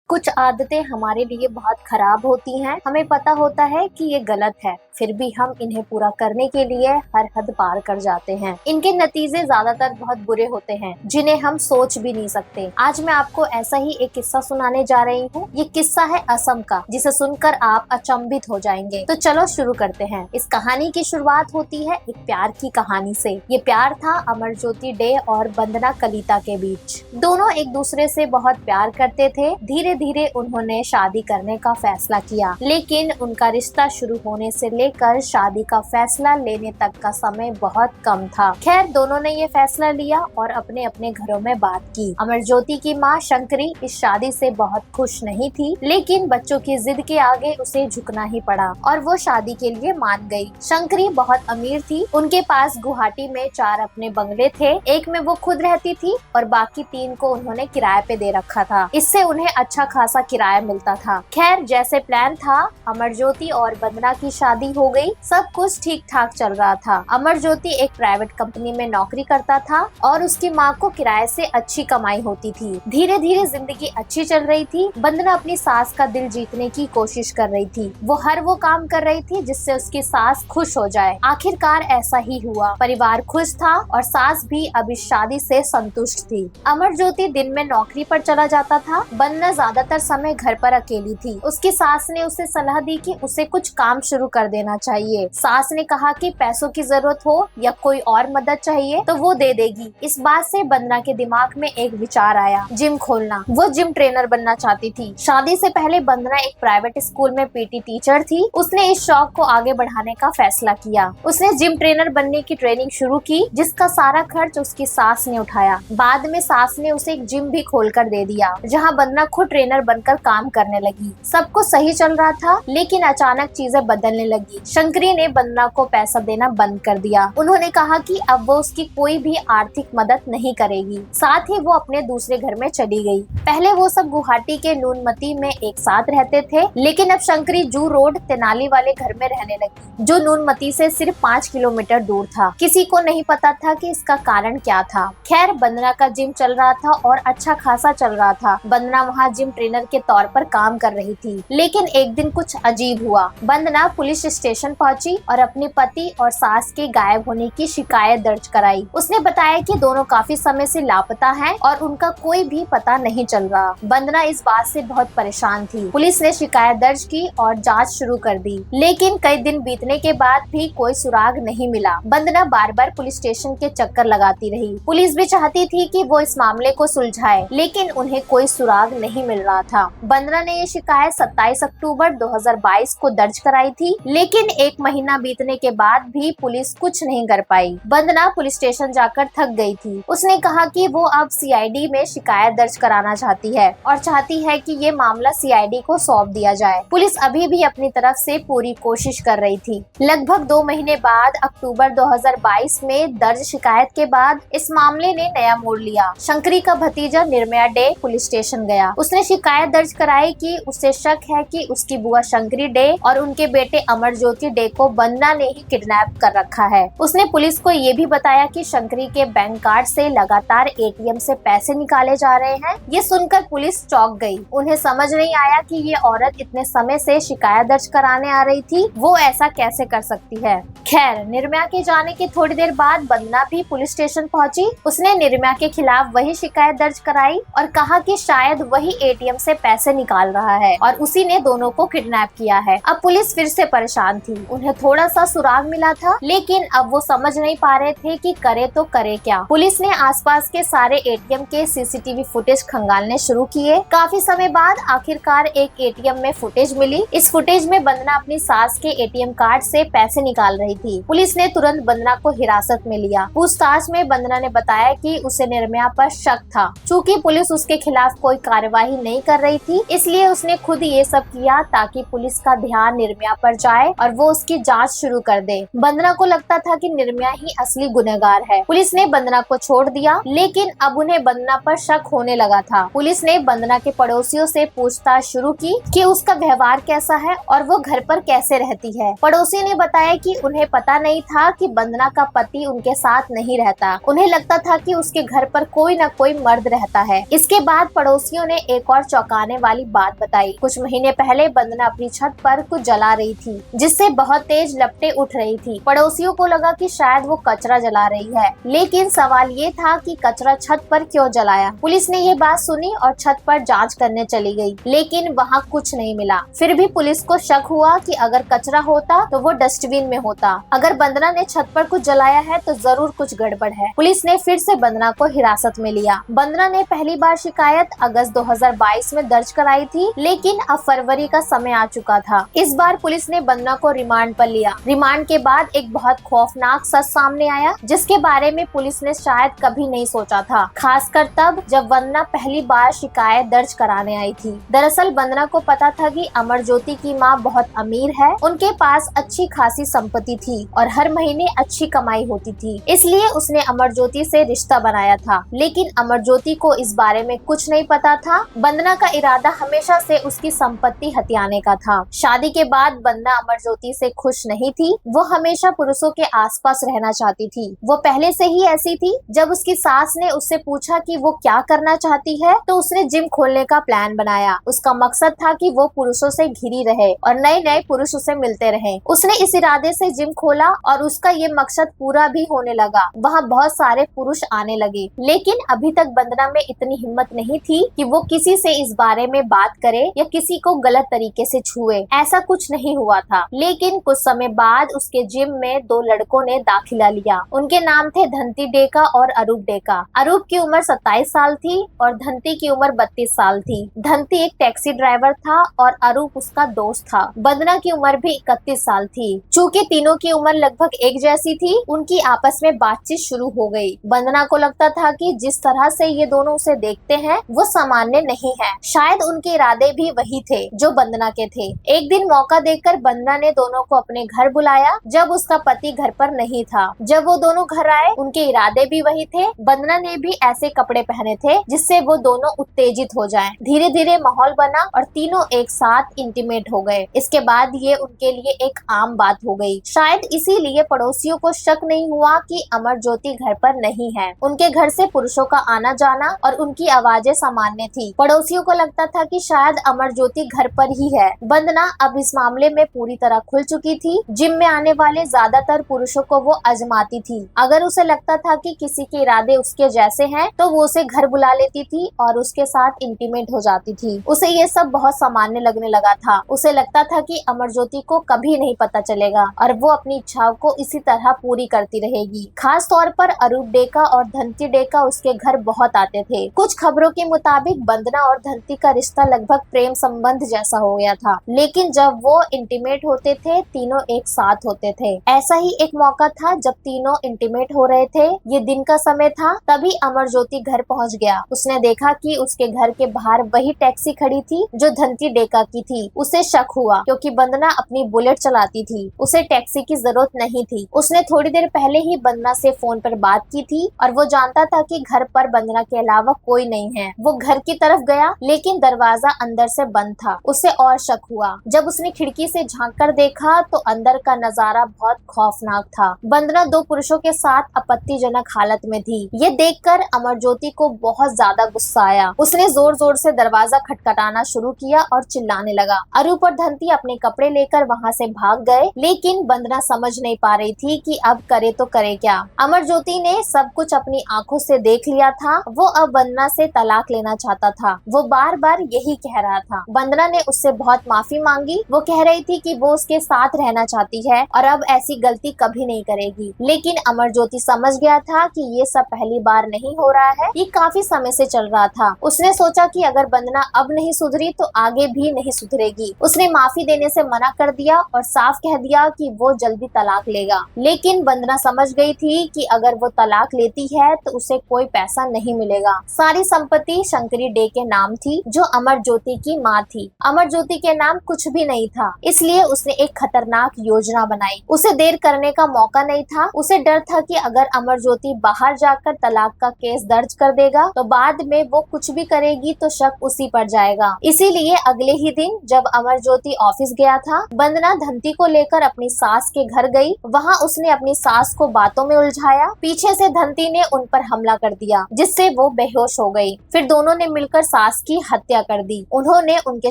कुछ आदतें हमारे लिए बहुत खराब होती हैं। हमें पता होता है कि ये गलत है, फिर भी हम इन्हें पूरा करने के लिए हर हद पार कर जाते हैं। इनके नतीजे ज्यादातर बहुत बुरे होते हैं, जिन्हें हम सोच भी नहीं सकते। आज मैं आपको ऐसा ही एक किस्सा सुनाने जा रही हूँ। ये किस्सा है असम का, जिसे सुनकर आप अचंभित हो जाएंगे। तो चलो शुरू करते हैं। इस कहानी की शुरुआत होती है एक प्यार की कहानी से। ये प्यार था अमरज्योति डे और वंदना कलिता के बीच। दोनों एक दूसरे से बहुत प्यार करते थे। धीरे धीरे उन्होंने शादी करने का फैसला किया, लेकिन उनका रिश्ता शुरू होने से लेकर शादी का फैसला लेने तक का समय बहुत कम था। खैर, दोनों ने ये फैसला लिया और अपने अपने घरों में बात की। अमरज्योति की माँ शंकरी इस शादी से बहुत खुश नहीं थी, लेकिन बच्चों की जिद के आगे उसे झुकना ही पड़ा और वो शादी के लिए मान गई। शंकरी बहुत अमीर थी। उनके पास गुवाहाटी में 4 अपने बंगले थे। एक में वो खुद रहती थी और बाकी 3 को उन्होंने किराए पे दे रखा था। इससे उन्हें अच्छा खासा किराया मिलता था। खैर, जैसे प्लान था, अमरज्योति और वंदना की शादी हो गई। सब कुछ ठीक ठाक चल रहा था। अमरज्योति एक प्राइवेट कंपनी में नौकरी करता था और उसकी माँ को किराए से अच्छी कमाई होती थी। धीरे धीरे जिंदगी अच्छी चल रही थी। वंदना अपनी सास का दिल जीतने की कोशिश कर रही थी। वो हर वो काम कर रही थी जिससे उसकी सास खुश हो जाए। आखिरकार ऐसा ही हुआ। परिवार खुश था और सास भी अब इस शादी से संतुष्ट थी। अमरज्योति दिन में नौकरी पर चला जाता था। वंदना ज्यादातर समय घर पर अकेली थी। उसकी सास ने उसे सलाह दी कि उसे कुछ काम शुरू कर देना चाहिए। सास ने कहा कि पैसों की जरूरत हो या कोई और मदद चाहिए तो वो दे देगी। इस बात से वंदना के दिमाग में एक विचार आया, जिम खोलना। वो जिम ट्रेनर बनना चाहती थी। शादी से पहले वंदना एक प्राइवेट स्कूल में पीटी टीचर थी। उसने इस शौक को आगे बढ़ाने का फैसला किया। उसने जिम ट्रेनर बनने की ट्रेनिंग शुरू की, जिसका सारा खर्च उसकी सास ने उठाया। बाद में सास ने उसे एक जिम भी खोलकर दे दिया, जहाँ वंदना खुद ट्रेनर बनकर काम करने लगी। सब कुछ सही चल रहा था, लेकिन अचानक चीजें बदलने लगी। शंकरी ने वंदना को पैसा देना बंद कर दिया। उन्होंने कहा कि अब वो उसकी कोई भी आर्थिक मदद नहीं करेगी। साथ ही वो अपने दूसरे घर में चली गई। पहले वो सब गुवाहाटी के नूनमती में एक साथ रहते थे, लेकिन अब शंकरी जू रोड तेनाली वाले घर में रहने लगी, जो नूनमती से सिर्फ 5 किलोमीटर दूर था। किसी को नहीं पता था कि इसका कारण क्या था। खैर, वंदना का जिम चल रहा था और अच्छा खासा चल रहा था। वंदना वहाँ जिम ट्रेनर के तौर पर काम कर रही थी। लेकिन एक दिन कुछ अजीब हुआ। वंदना पुलिस स्टेशन पहुंची और अपने पति और सास के गायब होने की शिकायत दर्ज कराई। उसने बताया कि दोनों काफी समय से लापता हैं और उनका कोई भी पता नहीं चल रहा। वंदना इस बात से बहुत परेशान थी। पुलिस ने शिकायत दर्ज की और जांच शुरू कर दी, लेकिन कई दिन बीतने के बाद भी कोई सुराग नहीं मिला। वंदना बार बार पुलिस स्टेशन के चक्कर लगाती रही। पुलिस भी चाहती थी कि वो इस मामले को सुलझाए, लेकिन उन्हें कोई सुराग नहीं मिल रहा था। वंदना ने ये शिकायत 27 अक्टूबर 2022 को दर्ज कराई थी, लेकिन 1 महीना बीतने के बाद भी पुलिस कुछ नहीं कर पाई। वंदना पुलिस स्टेशन जाकर थक गई थी। उसने कहा कि वो अब सीआईडी में शिकायत दर्ज कराना चाहती है और चाहती है कि ये मामला सीआईडी को सौंप दिया जाए। पुलिस अभी भी अपनी तरफ से पूरी कोशिश कर रही थी। लगभग 2 महीने बाद अक्टूबर 2022 में दर्ज शिकायत के बाद इस मामले ने नया मोड़ लिया। शंकरी का भतीजा निर्मया डे पुलिस स्टेशन गया। उसने शिकायत दर्ज कराई कि उसे शक है कि उसकी बुआ शंकरी डे और उनके बेटे अमरज्योति डे को वंदना ने ही किडनैप कर रखा है। उसने पुलिस को ये भी बताया कि शंकरी के बैंक कार्ड से लगातार एटीएम से पैसे निकाले जा रहे हैं। ये सुनकर पुलिस चौंक गई। उन्हें समझ नहीं आया कि ये औरत इतने समय से शिकायत दर्ज कराने आ रही थी, वो ऐसा कैसे कर सकती है। खैर, निर्मया के जाने के थोड़ी देर बाद वंदना भी पुलिस स्टेशन पहुंची। उसने निर्मया के खिलाफ वही शिकायत दर्ज कराई और कहा कि शायद वही एटीएम से पैसे निकाल रहा है और उसी ने दोनों को किडनैप किया है। अब पुलिस फिर से परेशान थी। उन्हें थोड़ा सा सुराग मिला था, लेकिन अब वो समझ नहीं पा रहे थे कि करे तो करे क्या। पुलिस ने आसपास के सारे एटीएम के सीसीटीवी फुटेज खंगालने शुरू किए। काफी समय बाद आखिरकार एक एटीएम में फुटेज मिली। इस फुटेज में वंदना अपनी सास के एटीएम कार्ड से पैसे निकाल रही थी। पुलिस ने तुरंत वंदना को हिरासत में लिया। पूछताछ में वंदना ने बताया कि उसे निर्मया पर शक था। चूँकि पुलिस उसके खिलाफ कोई कार्यवाही नहीं कर रही थी, इसलिए उसने खुद ये सब किया ताकि पुलिस का ध्यान निर्मया पर जाए और वो उसकी जांच शुरू कर दे। वंदना को लगता था कि निर्मया ही असली गुनहगार है। पुलिस ने वंदना को छोड़ दिया, लेकिन अब उन्हें वंदना पर शक होने लगा था। पुलिस ने वंदना के पड़ोसियों से पूछताछ शुरू की कि उसका व्यवहार कैसा है और वो घर पर कैसे रहती है। पड़ोसी ने बताया कि उन्हें पता नहीं था कि वंदना का पति उनके साथ नहीं रहता। उन्हें लगता था कि उसके घर पर कोई न कोई मर्द रहता है। इसके बाद पड़ोसियों ने एक और और चौंकाने वाली बात बताई। कुछ महीने पहले वंदना अपनी छत पर कुछ जला रही थी, जिससे बहुत तेज लपटें उठ रही थी। पड़ोसियों को लगा कि शायद वो कचरा जला रही है, लेकिन सवाल ये था कि कचरा छत पर क्यों जलाया। पुलिस ने ये बात सुनी और छत पर जांच करने चली गई, लेकिन वहाँ कुछ नहीं मिला। फिर भी पुलिस को शक हुआ कि अगर कचरा होता तो वो डस्टबिन में होता। अगर वंदना ने छत पर कुछ जलाया है तो जरूर कुछ गड़बड़ है। पुलिस ने फिर से वंदना को हिरासत में लिया। वंदना ने पहली बार शिकायत अगस्त 2022 में दर्ज कराई थी, लेकिन अब फरवरी का समय आ चुका था। इस बार पुलिस ने वंदना को रिमांड पर लिया। रिमांड के बाद एक बहुत खौफनाक सच सामने आया, जिसके बारे में पुलिस ने शायद कभी नहीं सोचा था, खासकर तब जब वंदना पहली बार शिकायत दर्ज कराने आई थी। दरअसल वंदना को पता था कि अमरज्योति की माँ बहुत अमीर है, उनके पास अच्छी खासी संपत्ति थी और हर महीने अच्छी कमाई होती थी, इसलिए उसने अमरज्योति से रिश्ता बनाया था। लेकिन अमरज्योति को इस बारे में कुछ नहीं पता था। वंदना का इरादा हमेशा से उसकी संपत्ति हथियाने का था। शादी के बाद वंदना अमरज्योति से खुश नहीं थी। वो हमेशा पुरुषों के आसपास रहना चाहती थी। वो पहले से ही ऐसी थी। जब उसकी सास ने उससे पूछा कि वो क्या करना चाहती है, तो उसने जिम खोलने का प्लान बनाया। उसका मकसद था कि वो पुरुषों से घिरी रहे और नए नए पुरुष उसे मिलते रहे। उसने इस इरादे से जिम खोला और उसका ये मकसद पूरा भी होने लगा। वहाँ बहुत सारे पुरुष आने लगे, लेकिन अभी तक वंदना में इतनी हिम्मत नहीं थी कि वो किसी से इस बारे में बात करे या किसी को गलत तरीके से छुए। ऐसा कुछ नहीं हुआ था। लेकिन कुछ समय बाद उसके जिम में दो लड़कों ने दाखिला लिया। उनके नाम थे धंती डेका और अरूप डेका। अरूप की उम्र 27 साल थी और धंती की उम्र 32 साल थी। धंती एक टैक्सी ड्राइवर था और अरूप उसका दोस्त था। वंदना की उम्र भी 31 साल थी। चूँकि तीनों की उम्र लगभग एक जैसी थी, उनकी आपस में बातचीत शुरू हो गई। वंदना को लगता था कि जिस तरह से ये दोनों उसे देखते हैं वो सामान्य नहीं है। शायद उनके इरादे भी वही थे जो वंदना के थे। एक दिन मौका देखकर वंदना ने दोनों को अपने घर बुलाया, जब उसका पति घर पर नहीं था। जब वो दोनों घर आए, उनके इरादे भी वही थे। वंदना ने भी ऐसे कपड़े पहने थे जिससे वो दोनों उत्तेजित हो जाएं। धीरे धीरे माहौल बना और तीनों एक साथ इंटीमेट हो गए। इसके बाद ये उनके लिए एक आम बात हो गई। शायद इसीलिए पड़ोसियों को शक नहीं हुआ कि अमरज्योति घर पर नहीं है। उनके घर से पुरुषों का आना जाना और उनकी आवाजें सामान्य थी। पड़ोसियों को लगता था कि शायद अमरज्योति घर पर ही है। वंदना अब इस मामले में पूरी तरह खुल चुकी थी। जिम में आने वाले ज्यादातर पुरुषों को वो आजमाती थी। अगर उसे लगता था कि किसी के इरादे उसके जैसे हैं, तो वो उसे घर बुला लेती थी और उसके साथ इंटीमेट हो जाती थी। उसे ये सब बहुत सामान्य लगने लगा था। उसे लगता था कि अमरज्योति को कभी नहीं पता चलेगा और वो अपनी इच्छाओं को इसी तरह पूरी करती रहेगी। खास तौर पर अरूप डेका और धंती डेका उसके घर बहुत आते थे। कुछ खबरों के मुताबिक वंदना और धंती का रिश्ता लगभग प्रेम संबंध जैसा हो गया था। लेकिन जब वो इंटीमेट होते थे, तीनों एक साथ होते थे। ऐसा ही एक मौका था जब तीनों इंटीमेट हो रहे थे। ये दिन का समय था। तभी अमरज्योति घर पहुंच गया। उसने देखा कि उसके घर के बाहर वही टैक्सी खड़ी थी जो धंती डेका की थी। उसे शक हुआ क्योंकि वंदना अपनी बुलेट चलाती थी। उसे टैक्सी की जरूरत नहीं थी। उसने थोड़ी देर पहले ही वंदना से फोन पर बात की थी और वो जानता था कि घर पर वंदना के अलावा कोई नहीं है। वो घर की तरफ गया, लेकिन दरवाजा अंदर से बंद था। उसे और शक हुआ। जब उसने खिड़की से झांक कर देखा तो अंदर का नजारा बहुत खौफनाक था। वंदना दो पुरुषों के साथ आपत्तिजनक हालत में थी। ये देखकर अमरज्योति को बहुत ज्यादा गुस्सा आया। उसने जोर जोर से दरवाजा खटखटाना शुरू किया और चिल्लाने लगा। अरूप और धंती अपने कपड़े लेकर वहाँ से भाग गए, लेकिन वंदना समझ नहीं पा रही थी कि अब करे तो करे क्या। अमरज्योति ने सब कुछ अपनी आंखों से देख लिया था। वो अब वंदना से तलाक लेना चाहता था। वो बार बार यही कह रहा था। वंदना ने उससे बहुत माफी मांगी। वो कह रही थी कि वो उसके साथ रहना चाहती है और अब ऐसी गलती कभी नहीं करेगी। लेकिन अमरज्योति समझ गया था कि ये सब पहली बार नहीं हो रहा है, ये काफी समय से चल रहा था। उसने सोचा कि अगर वंदना अब नहीं सुधरी तो आगे भी नहीं सुधरेगी। उसने माफी देने से मना कर दिया और साफ कह दिया कि वो जल्दी तलाक लेगा। लेकिन वंदना समझ गई थी कि अगर वो तलाक लेती है तो उसे कोई पैसा नहीं मिलेगा। सारी संपत्ति शंकरी डे के नाम थी, जो अमरज्योति की माँ थी। अमरज्योति के नाम कुछ भी नहीं था, इसलिए उसने एक खतरनाक योजना बनाई। उसे देर करने का मौका नहीं था। उसे डर था कि अगर अमरज्योति बाहर जाकर तलाक का केस दर्ज कर देगा तो बाद में वो कुछ भी करेगी तो शक उसी पर जाएगा। इसीलिए अगले ही दिन जब अमरज्योति ऑफिस गया था, वंदना धंती को लेकर अपनी सास के घर गई। वहाँ उसने अपनी सास को बातों में उलझाया। पीछे से धंती ने उन पर हमला कर दिया, जिससे वो बेहोश हो गई। फिर दोनों ने मिलकर साथ सास की हत्या कर दी। उन्होंने उनके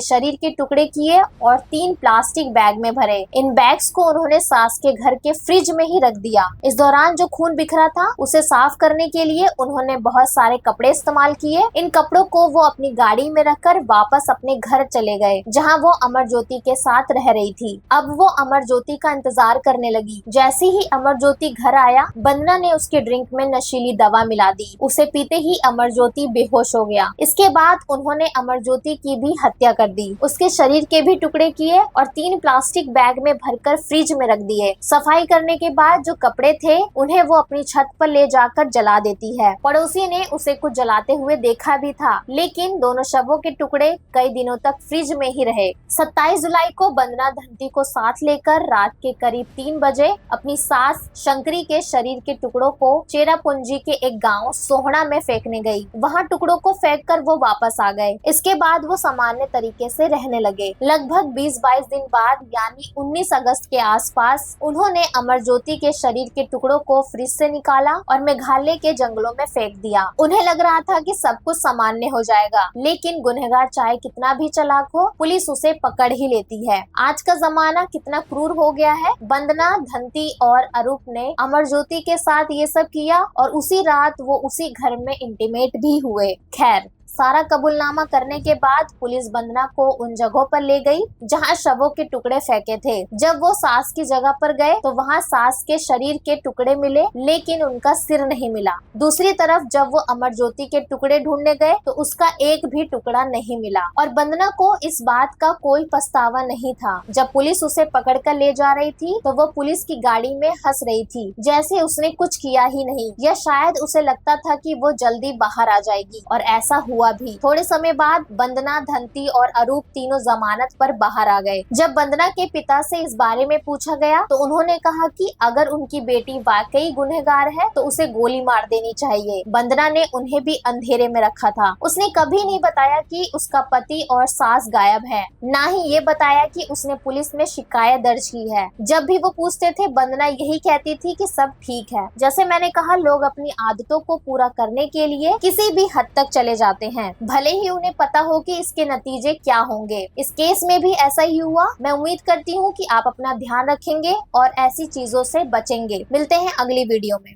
शरीर के टुकड़े किए और 3 प्लास्टिक बैग में भरे। इन बैग्स को उन्होंने सास के घर के फ्रिज में ही रख दिया। इस दौरान जो खून बिखरा था उसे साफ करने के लिए उन्होंने बहुत सारे कपड़े इस्तेमाल किए। इन कपड़ों को वो अपनी गाड़ी में रखकर वापस अपने घर चले गए, जहां वो अमरज्योति के साथ रह रही थी। अब वो अमरज्योति का इंतजार करने लगी। जैसे ही अमरज्योति घर आया, वंदना ने उसके ड्रिंक में नशीली दवा मिला दी। उसे पीते ही अमरज्योति बेहोश हो गया। इसके बाद उन्होंने अमरज्योति की भी हत्या कर दी। उसके शरीर के भी टुकड़े किए और 3 प्लास्टिक बैग में भरकर फ्रिज में रख दिए। सफाई करने के बाद जो कपड़े थे उन्हें वो अपनी छत पर ले जाकर जला देती है। पड़ोसी ने उसे कुछ जलाते हुए देखा भी था, लेकिन दोनों शवों के टुकड़े कई दिनों तक फ्रिज में ही रहे। 27 जुलाई को वंदना धंती को साथ लेकर रात के करीब 3 बजे अपनी सास शंकरी के शरीर के टुकड़ों को चेरापूंजी के एक गांव सोहना में फेंकने गई। वहां टुकड़ों को फेंककर वो वापस आ गए। इसके बाद वो सामान्य तरीके से रहने लगे। लगभग 20-22 दिन बाद यानी 19 अगस्त के आसपास उन्होंने अमरज्योति के शरीर के टुकड़ों को फ्रिज से निकाला और मेघालय के जंगलों में फेंक दिया। उन्हें लग रहा था कि सब कुछ सामान्य हो जाएगा, लेकिन गुनहगार चाहे कितना भी चालाक हो, पुलिस उसे पकड़ ही लेती है। आज का जमाना कितना क्रूर हो गया है। वंदना, धंती और अरूप ने अमरज्योति के साथ ये सब किया और उसी रात वो उसी घर में इंटीमेट भी हुए। खैर, सारा कबूलनामा करने के बाद पुलिस वंदना को उन जगहों पर ले गई जहां शवों के टुकड़े फेंके थे। जब वो सास की जगह पर गए तो वहां सास के शरीर के टुकड़े मिले, लेकिन उनका सिर नहीं मिला। दूसरी तरफ जब वो अमरज्योति के टुकड़े ढूंढने गए तो उसका एक भी टुकड़ा नहीं मिला और वंदना को इस बात का कोई पछतावा नहीं था। जब पुलिस उसे पकड़ कर ले जा रही थी तो वो पुलिस की गाड़ी में हंस रही थी, जैसे उसने कुछ किया ही नहीं, या शायद उसे लगता था कि वो जल्दी बाहर आ जाएगी। और ऐसा हुआ भी। थोड़े समय बाद वंदना, धंती और अरूप तीनों जमानत पर बाहर आ गए। जब वंदना के पिता से इस बारे में पूछा गया तो उन्होंने कहा कि अगर उनकी बेटी वाकई गुनहगार है तो उसे गोली मार देनी चाहिए। वंदना ने उन्हें भी अंधेरे में रखा था। उसने कभी नहीं बताया कि उसका पति और सास गायब है, ना ही ये बताया कि उसने पुलिस में शिकायत दर्ज की है। जब भी वो पूछते थे वंदना यही कहती थी कि सब ठीक है। जैसे मैंने कहा, लोग अपनी आदतों को पूरा करने के लिए किसी भी हद तक चले जाते हैं, भले ही उन्हें पता हो कि इसके नतीजे क्या होंगे। इस केस में भी ऐसा ही हुआ। मैं उम्मीद करती हूँ कि आप अपना ध्यान रखेंगे और ऐसी चीजों से बचेंगे। मिलते हैं अगली वीडियो में।